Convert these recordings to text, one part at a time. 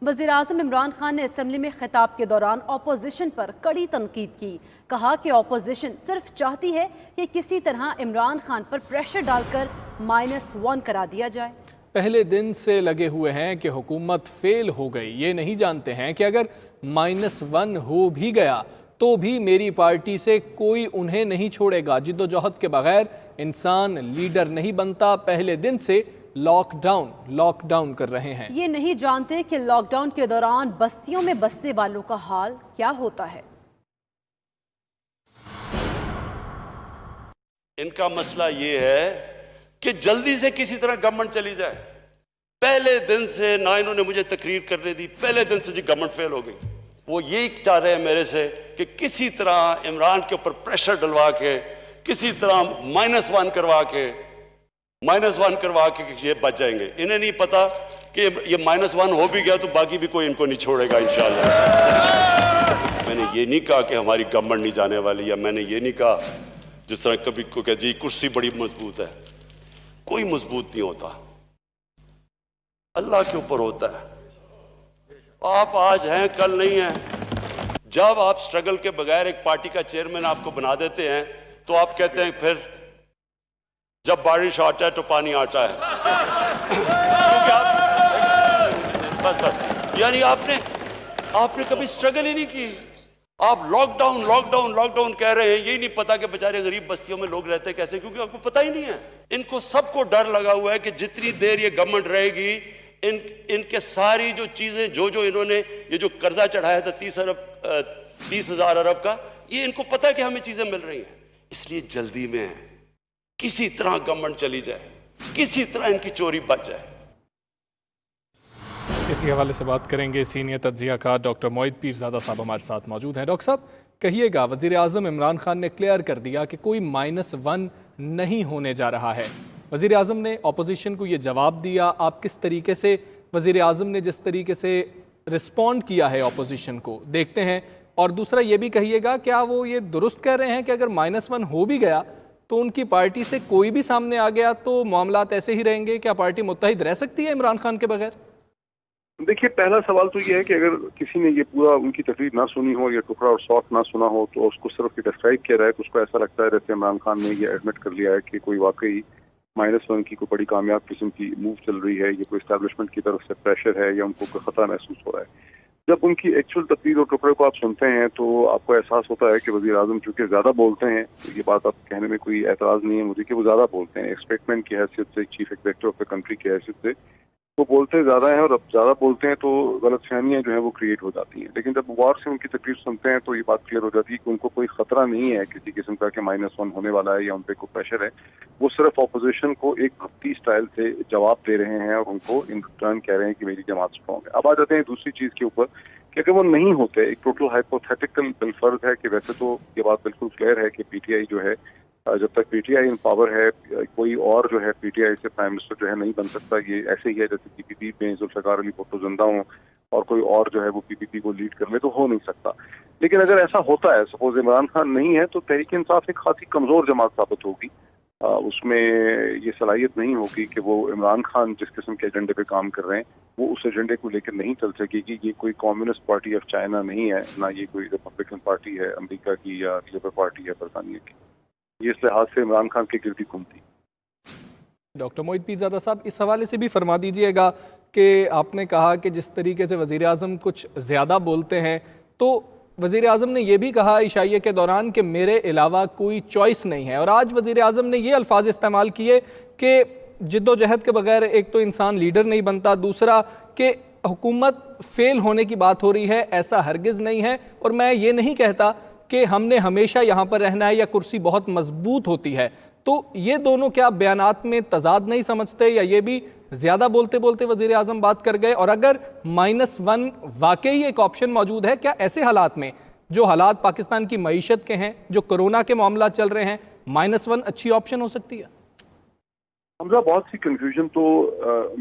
وزیراعظم عمران خان نے اسمبلی میں خطاب کے دوران اپوزیشن پر کڑی تنقید کی. کہا کہ اپوزیشن صرف چاہتی ہے کہ کسی طرح عمران خان پر پریشر ڈال کر -1 کرا دیا جائے. پہلے دن سے لگے ہوئے ہیں کہ حکومت فیل ہو گئی. یہ نہیں جانتے ہیں کہ اگر -1 ہو بھی گیا تو بھی میری پارٹی سے کوئی انہیں نہیں چھوڑے گا. جد و جہد کے بغیر انسان لیڈر نہیں بنتا. پہلے دن سے لاک ڈاؤن کر رہے ہیں. یہ نہیں جانتے کہ لاک ڈاؤن کے دوران بستیوں میں بسنے والوں کا حال کیا ہوتا ہے. ان کا مسئلہ یہ ہے کہ جلدی سے کسی طرح گورنمنٹ چلی جائے. پہلے دن سے نہ انہوں نے مجھے تقریر کرنے دی. پہلے دن سے جی گورنمنٹ فیل ہو گئی. وہ یہی چاہ رہے ہیں میرے سے کہ کسی طرح عمران کے اوپر پریشر ڈلوا کے, کسی طرح -1 کروا کے یہ بچ جائیں گے. انہیں نہیں پتا کہ یہ -1 ہو بھی گیا تو باقی بھی کوئی ان کو نہیں چھوڑے گا انشاءاللہ. میں نے یہ نہیں کہا کہ ہماری گورنمنٹ نہیں جانے والی, یا میں نے یہ نہیں کہا جس طرح کبھی کو کہ جی کرسی بڑی مضبوط ہے. کوئی مضبوط نہیں ہوتا, اللہ کے اوپر ہوتا ہے. آپ آج ہیں کل نہیں ہیں. جب آپ سٹرگل کے بغیر ایک پارٹی کا چیئرمین آپ کو بنا دیتے ہیں تو آپ کہتے ہیں پھر جب بارش آتا ہے تو پانی آتا ہے. بس یعنی آپ نے کبھی سٹرگل ہی نہیں کی. آپ لاک ڈاؤن کہہ رہے ہیں. یہی نہیں پتا کہ بیچارے غریب بستیوں میں لوگ رہتے کیسے, کیونکہ آپ کو پتہ ہی نہیں ہے. ان کو سب کو ڈر لگا ہوا ہے کہ جتنی دیر یہ گورنمنٹ رہے گی ان کے ساری جو چیزیں جو انہوں نے یہ جو قرضہ چڑھایا تھا 30,000 ارب کا, یہ ان کو پتہ ہے کہ ہمیں چیزیں مل رہی ہیں. اس لیے جلدی میں ہے کسی طرح گورنمنٹ چلی جائے, کسی طرح ان کی چوری بچ جائے. اسی حوالے سے بات کریں گے. سینئر تجزیہ کار ڈاکٹر معید پیرزادہ صاحب ہمارے ساتھ موجود ہیں. ڈاکٹر صاحب کہیے گا, وزیر اعظم عمران خان نے کلیئر کر دیا کہ کوئی -1 نہیں ہونے جا رہا ہے. وزیر اعظم نے اپوزیشن کو یہ جواب دیا. آپ کس طریقے سے وزیر اعظم نے جس طریقے سے رسپونڈ کیا ہے اپوزیشن کو دیکھتے ہیں, اور دوسرا یہ بھی کہیے گا کیا وہ یہ درست کہہ رہے ہیں کہ اگر -1 ہو بھی گیا تو ان کی پارٹی سے کوئی بھی سامنے آ گیا تو معاملات ایسے ہی رہیں گے؟ کیا پارٹی متحد رہ سکتی ہے عمران خان کے بغیر؟ دیکھیے, پہلا سوال تو یہ ہے کہ اگر کسی نے یہ پورا ان کی تقریر نہ سنی ہو یا ٹکڑا اور سوٹ نہ سنا ہو تو اس کو صرف یہ ڈسکرائب کیا رہا ہے کہ اس کو ایسا لگتا ہے جیسے عمران خان نے یہ ایڈمٹ کر لیا ہے کہ کوئی واقعی -1 کی کوئی بڑی کامیاب قسم کی موو چل رہی ہے, یہ کوئی اسٹیبلشمنٹ کی طرف سے پریشر ہے یا ان کو کوئی خطرہ محسوس ہو رہا ہے. جب ان کی ایکچوئل تقریر اور ٹکڑے کو آپ سنتے ہیں تو آپ کو احساس ہوتا ہے کہ وزیر اعظم چونکہ زیادہ بولتے ہیں, یہ بات آپ کہنے میں کوئی اعتراض نہیں ہے مجھے کہ وہ زیادہ بولتے ہیں. ایک اسٹیٹمنٹ کی حیثیت سے, chief executive of the country کی حیثیت سے وہ بولتے زیادہ ہیں, اور اب زیادہ بولتے ہیں تو غلط فہمیاں جو ہیں وہ کریٹ ہو جاتی ہیں. لیکن جب غور سے ان کی تقریر سنتے ہیں تو یہ بات کلیئر ہو جاتی ہے کہ ان کو کوئی خطرہ نہیں ہے کسی قسم کا کہ -1 ہونے والا ہے یا ان پہ کوئی پریشر ہے. وہ صرف اپوزیشن کو ایک بھکتی اسٹائل سے جواب دے رہے ہیں اور ان کو ان ریٹرن کہہ رہے ہیں کہ میری جماعت اسٹرانگ ہے. اب آ جاتے ہیں دوسری چیز کے اوپر کہ اگر وہ نہیں ہوتے, ایک ٹوٹل ہائپوتھیٹیکل بالفرض ہے کہ ویسے تو یہ بات بالکل کلیئر ہے کہ پی ٹی آئی جو ہے, جب تک P T I in power ہے کوئی اور جو ہے پی ٹی آئی سے پرائم منسٹر جو ہے نہیں بن سکتا. یہ ایسے ہی ہے جیسے پی پی پی میں ذوالفقار علی بھٹو زندہ ہوں اور کوئی اور جو ہے وہ پی پی پی کو لیڈ کر لے تو ہو نہیں سکتا. لیکن اگر ایسا ہوتا ہے, سپوز عمران خان نہیں ہے, تو تحریک انصاف ایک خاصی کمزور جماعت ثابت ہوگی. اس میں یہ صلاحیت نہیں ہوگی کہ وہ عمران خان جس قسم کے ایجنڈے پہ کام کر رہے ہیں وہ اس ایجنڈے کو لے کر نہیں چل سکے گی. یہ کوئی کمیونسٹ پارٹی آف چائنا نہیں ہے, نہ یہ کوئی ریپبلکن پارٹی ہے امریکہ کی یا لیبر پارٹی ہے برطانیہ کی. یہ اس لحاظ سے عمران خان کی گردی گھومتی. ڈاکٹر معید پیرزادہ صاحب اس حوالے سے بھی فرما دیجئے گا کہ آپ نے کہا کہ جس طریقے سے وزیر اعظم کچھ زیادہ بولتے ہیں, تو وزیر اعظم نے یہ بھی کہا عشائیے کے دوران کہ میرے علاوہ کوئی چوائس نہیں ہے, اور آج وزیر اعظم نے یہ الفاظ استعمال کیے کہ جد و جہد کے بغیر ایک تو انسان لیڈر نہیں بنتا, دوسرا کہ حکومت فیل ہونے کی بات ہو رہی ہے, ایسا ہرگز نہیں ہے, اور میں یہ نہیں کہتا کہ ہم نے ہمیشہ یہاں پر رہنا ہے یا کرسی بہت مضبوط ہوتی ہے. تو یہ دونوں کیا بیانات میں تضاد نہیں سمجھتے, یا یہ بھی زیادہ بولتے بولتے وزیر اعظم بات کر گئے؟ اور اگر -1 واقعی ایک آپشن موجود ہے, کیا ایسے حالات میں جو حالات پاکستان کی معیشت کے ہیں, جو کرونا کے معاملات چل رہے ہیں, -1 اچھی آپشن ہو سکتی ہے؟ حمزہ, بہت سی کنفیوژن تو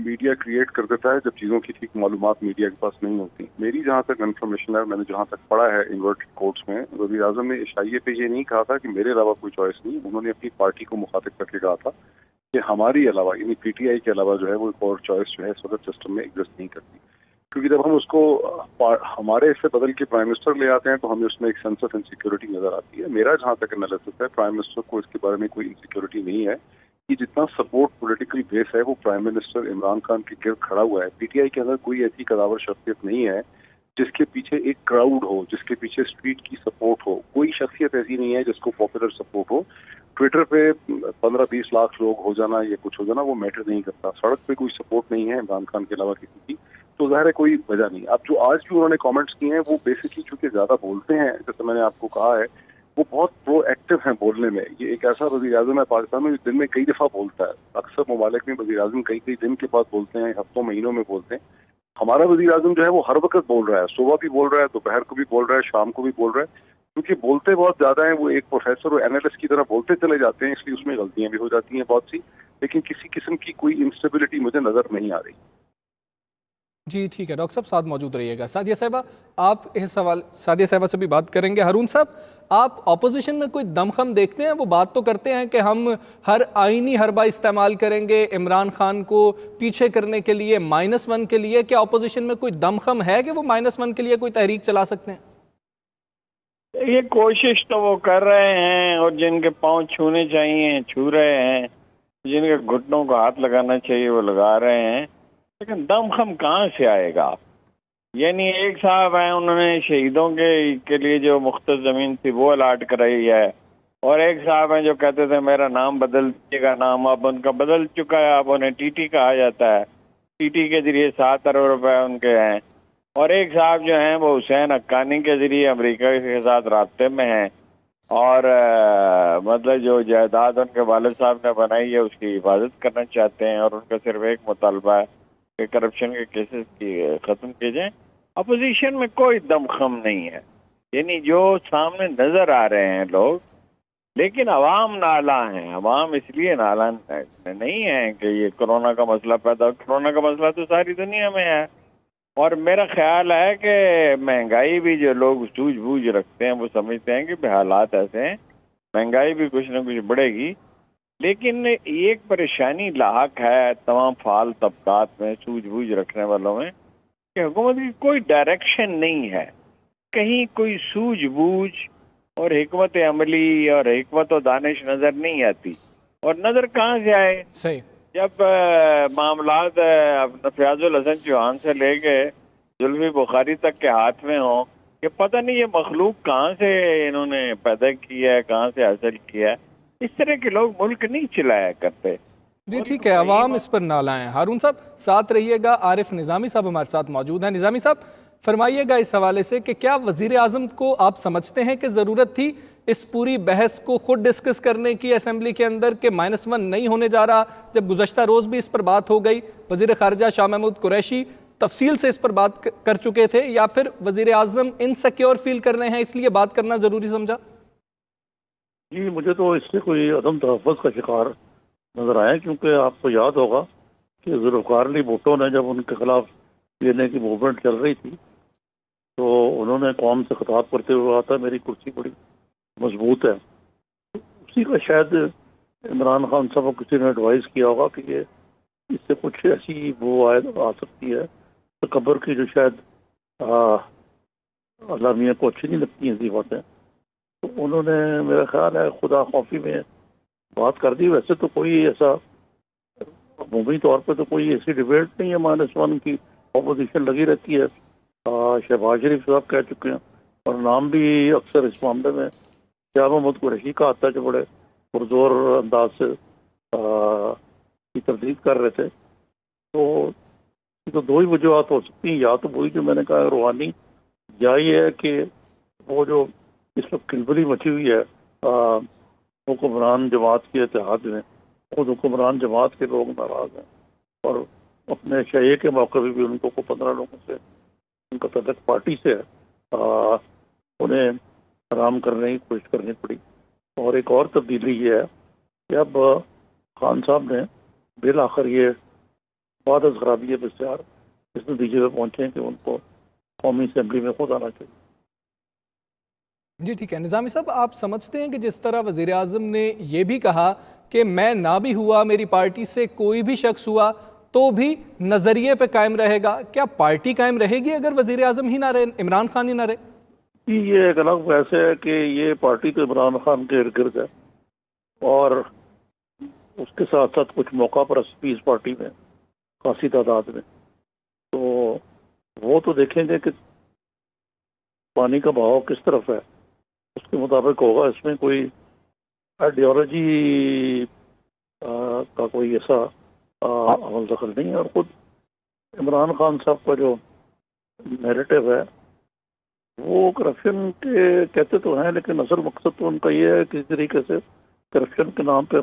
میڈیا کریٹ کر دیتا ہے جب چیزوں کی ٹھیک معلومات میڈیا کے پاس نہیں ہوتی. میری جہاں تک انفارمیشن ہے, میں نے جہاں تک پڑھا ہے انورٹڈ کوٹس میں, وزیر اعظم نے عشائیے پہ یہ نہیں کہا تھا کہ میرے علاوہ کوئی چوائس نہیں. انہوں نے اپنی پارٹی کو مخاطب کر کے کہا تھا کہ ہماری علاوہ یعنی پی ٹی آئی کے علاوہ جو ہے وہ ایک اور چوائس جو ہے اس وقت سسٹم میں ایگزسٹ نہیں کرتی. کیونکہ جب ہم اس کو ہمارے سے بدل کے پرائم منسٹر لے آتے ہیں تو ہمیں اس میں ایک سینس آف انسیکیورٹی نظر آتی ہے. میرا جہاں تک انالیسس ہے پرائم منسٹر کو اس کے بارے میں کوئی انسیکیورٹی نہیں ہے کہ جتنا سپورٹ پولیٹیکل بیس ہے وہ پرائم منسٹر عمران خان کے گرد کھڑا ہوا ہے. پی ٹی آئی کے اندر کوئی ایسی قداور شخصیت نہیں ہے جس کے پیچھے ایک کراؤڈ ہو, جس کے پیچھے اسٹریٹ کی سپورٹ ہو. کوئی شخصیت ایسی نہیں ہے جس کو پاپولر سپورٹ ہو. ٹویٹر پہ 15-20 لاکھ لوگ ہو جانا یا کچھ ہو جانا وہ میٹر نہیں کرتا. سڑک پہ کوئی سپورٹ نہیں ہے عمران خان کے علاوہ کسی کی, تو ظاہر ہے کوئی وجہ نہیں. اب جو آج بھی انہوں نے کامنٹس کیے ہیں وہ بیسکلی چونکہ زیادہ بولتے ہیں, جیسے میں نے آپ کو کہا ہے وہ بہت پرو ایکٹیو ہیں بولنے میں. یہ ایک ایسا وزیر اعظم ہے پاکستان میں جو دن میں کئی دفعہ بولتا ہے. اکثر ممالک میں وزیر اعظم کئی دن کے بعد بولتے ہیں, ہفتوں مہینوں میں بولتے ہیں. ہمارا وزیر اعظم جو ہے وہ ہر وقت بول رہا ہے, صبح بھی بول رہا ہے, دوپہر کو بھی بول رہا ہے, شام کو بھی بول رہا ہے. کیونکہ بولتے بہت زیادہ ہیں, وہ ایک پروفیسر اور اینالسٹ کی طرح بولتے چلے جاتے ہیں, اس لیے اس میں غلطیاں بھی ہو جاتی ہیں بہت سی, لیکن کسی قسم کی کوئی انسٹیبلٹی مجھے نظر نہیں آ رہی. جی ٹھیک ہے, ڈاکٹر صاحب ساتھ موجود رہیے گا. سعدیہ صاحبہ, آپ اس سوال سعدیہ صاحبہ سے بھی بات کریں گے. ہارون صاحب, آپ اپوزیشن میں کوئی دمخم دیکھتے ہیں؟ وہ بات تو کرتے ہیں کہ ہم ہر آئینی حربہ استعمال کریں گے عمران خان کو پیچھے کرنے کے لیے, -1 کے لیے. کیا اپوزیشن میں کوئی دمخم ہے کہ وہ -1 کے لیے کوئی تحریک چلا سکتے ہیں؟ یہ کوشش تو وہ کر رہے ہیں, اور جن کے پاؤں چھونے چاہیے چھو رہے ہیں, جن کے گھٹنوں کو ہاتھ لگانا چاہیے وہ لگا رہے ہیں. لیکن دم خم کہاں سے آئے گا؟ یعنی ایک صاحب ہیں, انہوں نے شہیدوں کے لیے جو مختص زمین تھی وہ الاٹ کرائی ہے, اور ایک صاحب ہیں جو کہتے تھے میرا نام بدل دیجیے گا, نام اب ان کا بدل چکا ہے, اب انہیں ٹی ٹی کہا جاتا ہے. ٹی ٹی کے ذریعے 7 ارب روپے ان کے ہیں. اور ایک صاحب جو ہیں وہ حسین حقانی کے ذریعے امریکہ کے ساتھ رابطے میں ہیں, اور مطلب جو جائیداد ان کے والد صاحب نے بنائی ہے اس کی حفاظت کرنا چاہتے ہیں, اور ان کا صرف ایک مطالبہ ہے کہ کرپشن کے کیسز کی ختم کیے جائیں. اپوزیشن میں کوئی دم خم نہیں ہے, یعنی جو سامنے نظر آ رہے ہیں لوگ, لیکن عوام نالاں ہیں. عوام اس لیے نالاں نہیں ہیں کہ یہ کرونا کا مسئلہ کرونا کا مسئلہ تو ساری دنیا میں ہے, اور میرا خیال ہے کہ مہنگائی بھی جو لوگ سوجھ بوجھ رکھتے ہیں وہ سمجھتے ہیں کہ حالات ایسے ہیں, مہنگائی بھی کچھ نہ کچھ بڑھے گی. لیکن ایک پریشانی لاحق ہے تمام فعال طبقات میں, سوجھ بوجھ رکھنے والوں میں, کہ حکومت کی کوئی ڈائریکشن نہیں ہے. کہیں کوئی سوجھ بوجھ اور حکمت عملی اور حکمت و دانش نظر نہیں آتی. اور نظر کہاں سے آئے؟ صحیح, جب معاملات فیاض الحسن چوہان سے لے کے زلفی بخاری تک کے ہاتھ میں ہوں کہ پتہ نہیں یہ مخلوق کہاں سے انہوں نے پیدا کی ہے, کہاں سے حاصل کیا ہے. اس طرح کے لوگ ملک نہیں چلایا کرتے. جی ٹھیک ہے, عوام اس پر نالاں ہیں. ہارون صاحب ساتھ رہیے گا. عارف نظامی صاحب ہمارے ساتھ موجود ہیں. نظامی صاحب فرمائیے گا اس حوالے سے کہ کیا وزیر اعظم کو آپ سمجھتے ہیں کہ ضرورت تھی اس پوری بحث کو خود ڈسکس کرنے کی اسمبلی کے اندر کہ -1 نہیں ہونے جا رہا, جب گزشتہ روز بھی اس پر بات ہو گئی, وزیر خارجہ شاہ محمود قریشی تفصیل سے اس پر بات کر چکے تھے, یا پھر وزیر اعظم انسیکیور فیل کر رہے ہیں اس لیے بات کرنا ضروری سمجھا؟ جی مجھے تو اس سے کوئی عدم تحفظ کا شکار نظر آیا, کیونکہ آپ کو یاد ہوگا کہ ذوالفقار علی بھٹو نے جب ان کے خلاف لینے کی موومنٹ چل رہی تھی تو انہوں نے قوم سے خطاب کرتے ہوئے کہا تھا میری کرسی بڑی مضبوط ہے. اسی کا شاید عمران خان صاحب کو کسی نے ایڈوائز کیا ہوگا کہ یہ اس سے کچھ ایسی وہ آ سکتی ہے تکبر کی جو شاید علامیہ کو اچھی نہیں لگتی ہیں ایسی باتیں. تو انہوں نے میرا خیال ہے خدا خوفی میں بات کر دی. ویسے تو کوئی ایسا عمومی طور پہ تو کوئی ایسی ڈبیٹ نہیں ہے, -1 کی اپوزیشن لگی رہتی ہے. شہباز شریف صاحب کہہ چکے ہیں, اور نام بھی اکثر اس معاملے میں شاہ محمود قریشی کا آتا ہے جو بڑے پرزور انداز سے کی تردید کر رہے تھے. تو 2 ہی وجوہات ہو سکتی ہیں, یا تو وہی جو میں نے کہا روحانی, یا یہ ہے کہ وہ جو اس وقت کھلبلی مچی ہوئی ہے حکمران جماعت کے اتحاد میں, خود حکمران جماعت کے لوگ ناراض ہیں, اور اپنے شیعہ کے موقع پہ بھی ان کو 15 لوگوں سے ان کا تعلق پارٹی سے ہے, انہیں آرام کرنے کی کوشش کرنی پڑی. اور ایک اور تبدیلی یہ ہے کہ اب خان صاحب نے بالآخر یہ بعد از خرابی بسیار اس نتیجے پہ پہنچے ہیں کہ ان کو قومی اسمبلی میں خود آنا چاہیے. جی ٹھیک ہے. نظامی صاحب آپ سمجھتے ہیں کہ جس طرح وزیر اعظم نے یہ بھی کہا کہ میں نہ بھی ہوا, میری پارٹی سے کوئی بھی شخص ہوا, تو بھی نظریے پہ قائم رہے گا. کیا پارٹی قائم رہے گی اگر وزیر اعظم ہی نہ رہے, عمران خان ہی نہ رہے؟ یہ ایک الگ بحث ہے کہ یہ پارٹی تو عمران خان کے ارد گرد ہے اور اس کے ساتھ ساتھ کچھ موقع پر اس پارٹی میں خاصی تعداد میں, تو وہ تو دیکھیں گے کہ پانی کا بہاؤ کس طرف ہے, اس کے مطابق ہوگا. اس میں کوئی آئیڈیالوجی کا کوئی ایسا عمل دخل نہیں ہے. اور خود عمران خان صاحب کا جو نیریٹو ہے وہ کرپشن کے کہتے تو ہیں, لیکن اصل مقصد تو ان کا یہ ہے کسی طریقے سے کرپشن کے نام پہ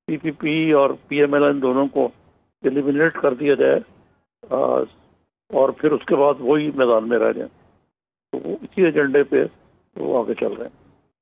پی پی پی اور پی ایم ایل ان دونوں کو ایلیمینیٹ کر دیا جائے اور پھر اس کے بعد وہی میدان میں رہ جائیں. تو وہ اسی ایجنڈے پہ وہ آگے چل رہے ہیں.